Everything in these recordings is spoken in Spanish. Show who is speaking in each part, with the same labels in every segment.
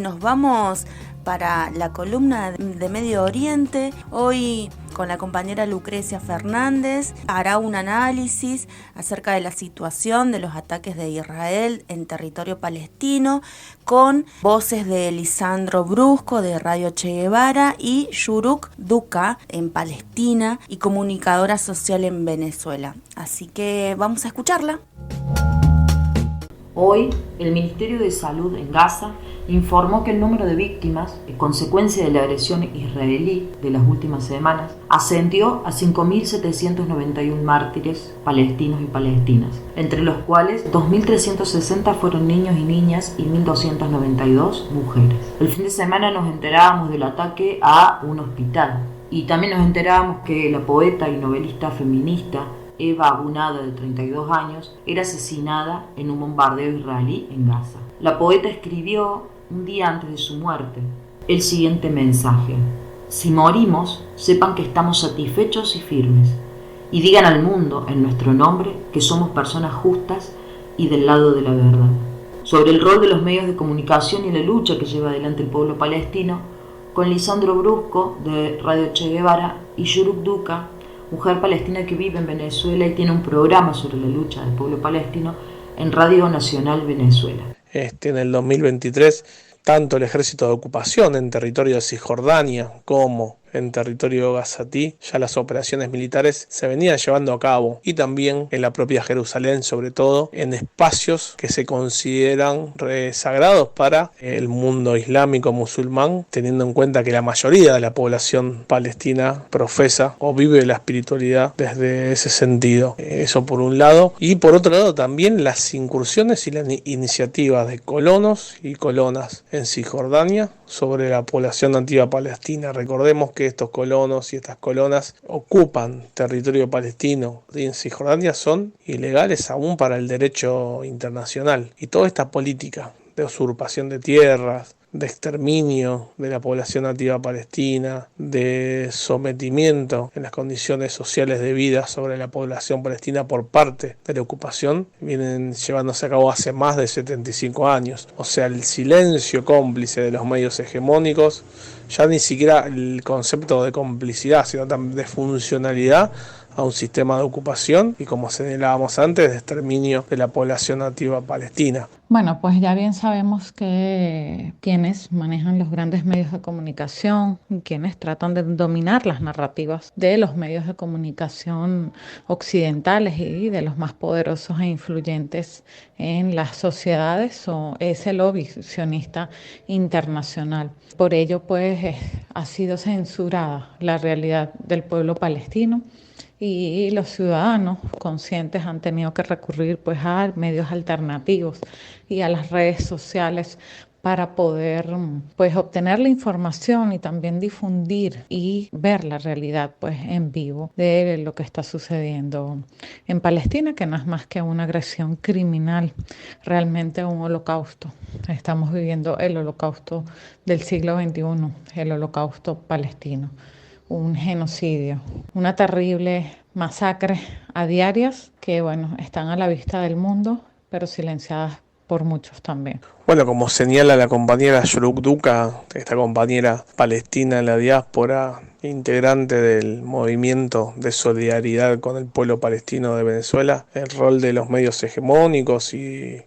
Speaker 1: Nos vamos para la columna de Medio Oriente. Hoy con la compañera Lucrecia Fernández hará un análisis acerca de la situación de los ataques de Israel en territorio palestino con voces de Lisandro Brusco de Radio Che Guevara y Shuruk Duka en Palestina y comunicadora social en Venezuela. Así que vamos a escucharla.
Speaker 2: Hoy, el Ministerio de Salud en Gaza informó que el número de víctimas, en consecuencia de la agresión israelí de las últimas semanas, ascendió a 5.791 mártires palestinos y palestinas, entre los cuales 2.360 fueron niños y niñas y 1.292 mujeres. El fin de semana nos enterábamos del ataque a un hospital y también nos enterábamos que la poeta y novelista feminista Eva Abunada, de 32 años, era asesinada en un bombardeo israelí en Gaza. La poeta escribió, un día antes de su muerte, el siguiente mensaje: si morimos, sepan que estamos satisfechos y firmes, y digan al mundo, en nuestro nombre, que somos personas justas y del lado de la verdad. Sobre el rol de los medios de comunicación y la lucha que lleva adelante el pueblo palestino, con Lisandro Brusco, de Radio Che Guevara, y Shuruk Duka, mujer palestina que vive en Venezuela y tiene un programa sobre la lucha del pueblo palestino en Radio Nacional Venezuela.
Speaker 3: En el 2023, tanto el ejército de ocupación en territorio de Cisjordania como en territorio gazatí, ya las operaciones militares se venían llevando a cabo, y también en la propia Jerusalén, sobre todo en espacios que se consideran sagrados para el mundo islámico musulmán, teniendo en cuenta que la mayoría de la población palestina profesa o vive la espiritualidad desde ese sentido. Eso por un lado, y por otro lado también las incursiones y las iniciativas de colonos y colonas en Cisjordania sobre la población nativa palestina. Recordemos que estos colonos y estas colonas ocupan territorio palestino y en Cisjordania son ilegales aún para el derecho internacional. Y toda esta política de usurpación de tierras, de exterminio de la población nativa palestina, de sometimiento en las condiciones sociales de vida sobre la población palestina por parte de la ocupación, vienen llevándose a cabo hace más de 75 años. O sea, el silencio cómplice de los medios hegemónicos, ya ni siquiera el concepto de complicidad, sino también de funcionalidad a un sistema de ocupación y, como señalábamos antes, de exterminio de la población nativa palestina.
Speaker 4: Bueno, pues ya bien sabemos que quienes manejan los grandes medios de comunicación, quienes tratan de dominar las narrativas de los medios de comunicación occidentales y de los más poderosos e influyentes en las sociedades, es el lobby sionista internacional. Por ello, pues, ha sido censurada la realidad del pueblo palestino, y los ciudadanos conscientes han tenido que recurrir, pues, a medios alternativos y a las redes sociales para poder, pues, obtener la información y también difundir y ver la realidad, pues, en vivo de lo que está sucediendo en Palestina, que no es más que una agresión criminal, realmente un holocausto. Estamos viviendo el holocausto del siglo XXI, el holocausto palestino. Un genocidio, una terrible masacre a diarias que, bueno, están a la vista del mundo, pero silenciadas por muchos también.
Speaker 3: Bueno, como señala la compañera Shuruk Duka, esta compañera palestina en la diáspora, integrante del movimiento de solidaridad con el pueblo palestino de Venezuela, el rol de los medios hegemónicos y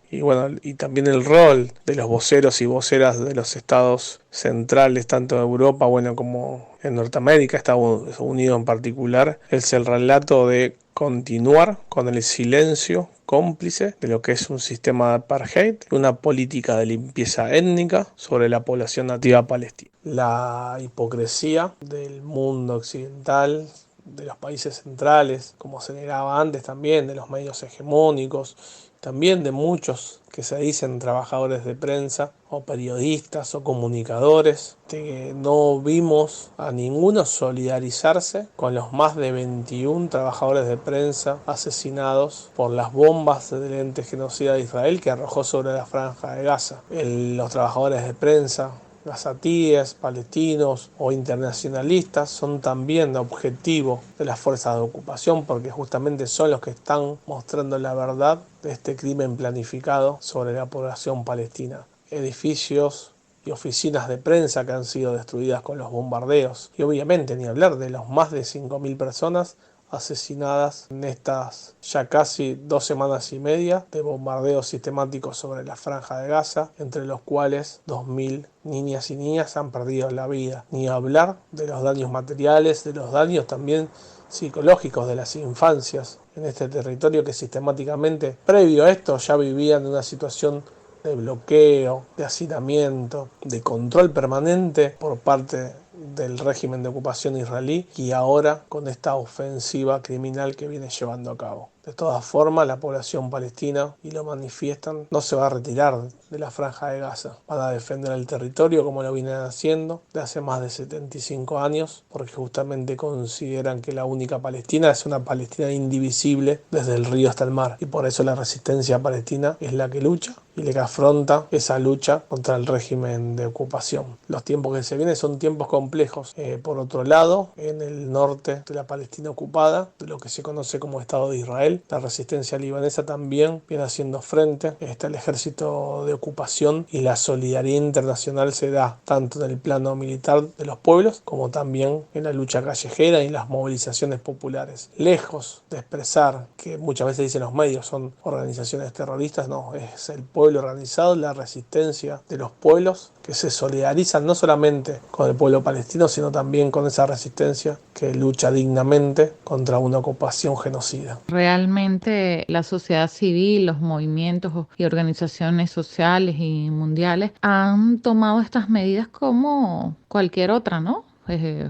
Speaker 3: también el rol de los voceros y voceras de los estados centrales, tanto en Europa, como en Norteamérica, Estados Unidos en particular, es el relato de continuar con el silencio cómplice de lo que es un sistema de apartheid, una política de limpieza étnica sobre la población nativa palestina. La hipocresía del mundo occidental, de los países centrales, como se negaba antes también, de los medios hegemónicos, también de muchos que se dicen trabajadores de prensa o periodistas o comunicadores, que no vimos a ninguno solidarizarse con los más de 21 trabajadores de prensa asesinados por las bombas del ente genocida de Israel que arrojó sobre la franja de Gaza. Los trabajadores de prensa gazatíes, palestinos o internacionalistas son también objetivo de las fuerzas de ocupación, porque justamente son los que están mostrando la verdad de este crimen planificado sobre la población palestina. Edificios y oficinas de prensa que han sido destruidas con los bombardeos. Y obviamente ni hablar de los más de 5.000 personas asesinadas en estas ya casi 2 semanas y media de bombardeos sistemáticos sobre la Franja de Gaza, entre los cuales 2.000 niñas y niñas han perdido la vida. Ni hablar de los daños materiales, de los daños también psicológicos de las infancias en este territorio que sistemáticamente, previo a esto, ya vivían en una situación de bloqueo, de hacinamiento, de control permanente por parte del régimen de ocupación israelí, y ahora con esta ofensiva criminal que viene llevando a cabo. De todas formas, la población palestina, y lo manifiestan, no se va a retirar de la Franja de Gaza. Van a defender el territorio como lo vienen haciendo de hace más de 75 años, porque justamente consideran que la única Palestina es una Palestina indivisible desde el río hasta el mar, y por eso la resistencia palestina es la que lucha y la que afronta esa lucha contra el régimen de ocupación. Los tiempos que se vienen son tiempos complejos. Por otro lado, en el norte de la Palestina ocupada, de lo que se conoce como Estado de Israel, la resistencia libanesa también viene haciendo frente. Está el ejército de ocupación, y la solidaridad internacional se da tanto en el plano militar de los pueblos como también en la lucha callejera y en las movilizaciones populares. Lejos de expresar que muchas veces dicen los medios son organizaciones terroristas, no, es el pueblo organizado, la resistencia de los pueblos que se solidarizan no solamente con el pueblo palestino, sino también con esa resistencia que lucha dignamente contra una ocupación genocida.
Speaker 4: Realmente la sociedad civil, los movimientos y organizaciones sociales y mundiales han tomado estas medidas como cualquier otra, ¿no?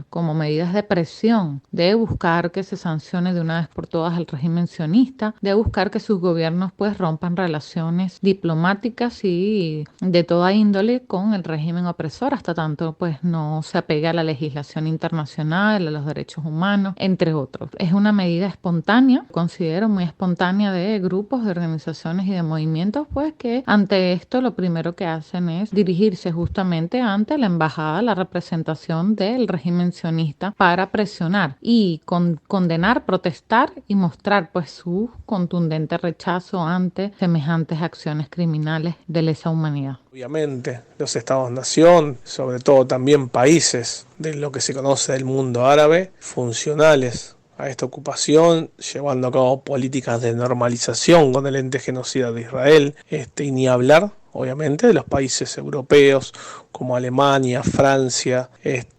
Speaker 4: Como medidas de presión, de buscar que se sancione de una vez por todas al régimen sionista, de buscar que sus gobiernos pues rompan relaciones diplomáticas y de toda índole con el régimen opresor, hasta tanto pues no se apegue a la legislación internacional, a los derechos humanos, entre otros. Es una medida espontánea, considero muy espontánea, de grupos, de organizaciones y de movimientos, pues que ante esto lo primero que hacen es dirigirse justamente ante la embajada, la representación del régimen sionista, para presionar y condenar, protestar y mostrar pues su contundente rechazo ante semejantes acciones criminales de lesa humanidad.
Speaker 3: Obviamente los estados-nación, sobre todo también países de lo que se conoce del mundo árabe, funcionales a esta ocupación, llevando a cabo políticas de normalización con el ente genocida de Israel, y ni hablar obviamente de los países europeos como Alemania, Francia,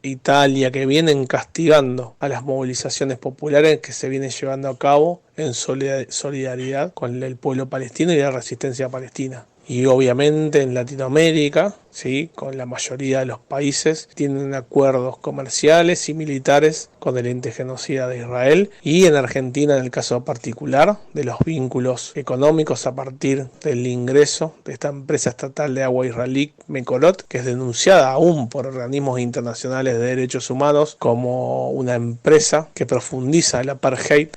Speaker 3: Italia, que vienen castigando a las movilizaciones populares que se vienen llevando a cabo en solidaridad con el pueblo palestino y la resistencia palestina. Y obviamente en Latinoamérica, ¿sí?, con la mayoría de los países tienen acuerdos comerciales y militares con el ente genocida de Israel, y en Argentina, en el caso particular, de los vínculos económicos a partir del ingreso de esta empresa estatal de agua israelí, Mekorot, que es denunciada aún por organismos internacionales de derechos humanos como una empresa que profundiza el apartheid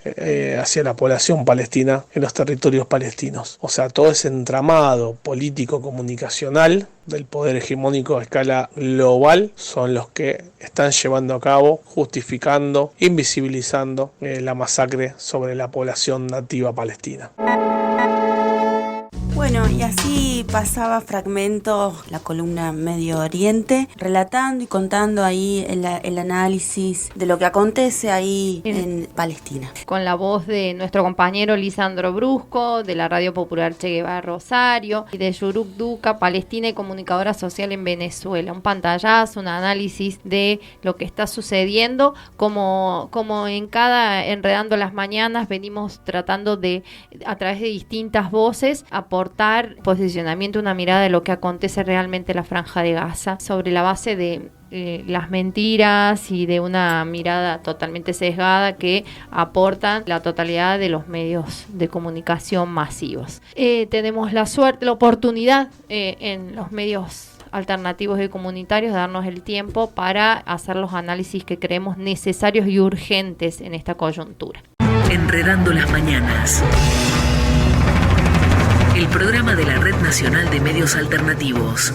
Speaker 3: hacia la población palestina en los territorios palestinos. O sea, todo ese entramado político comunicacional del poder hegemónico a escala global son los que están llevando a cabo, justificando, invisibilizando la masacre sobre la población nativa palestina.
Speaker 1: Bueno, y así pasaba fragmentos la columna Medio Oriente, relatando y contando ahí el análisis de lo que acontece ahí en Palestina.
Speaker 5: Con la voz de nuestro compañero Lisandro Brusco, de la Radio Popular Che Guevara Rosario, y de Yuruk Duca, Palestina y comunicadora social en Venezuela. Un pantallazo, un análisis de lo que está sucediendo, como en cada Enredando las Mañanas venimos tratando de, a través de distintas voces, aportar posicionamiento, una mirada de lo que acontece realmente en la Franja de Gaza, sobre la base de las mentiras y de una mirada totalmente sesgada que aportan la totalidad de los medios de comunicación masivos. Tenemos la suerte, la oportunidad en los medios alternativos y comunitarios de darnos el tiempo para hacer los análisis que creemos necesarios y urgentes en esta coyuntura.
Speaker 6: Enredando las Mañanas, el programa de la Red Nacional de Medios Alternativos.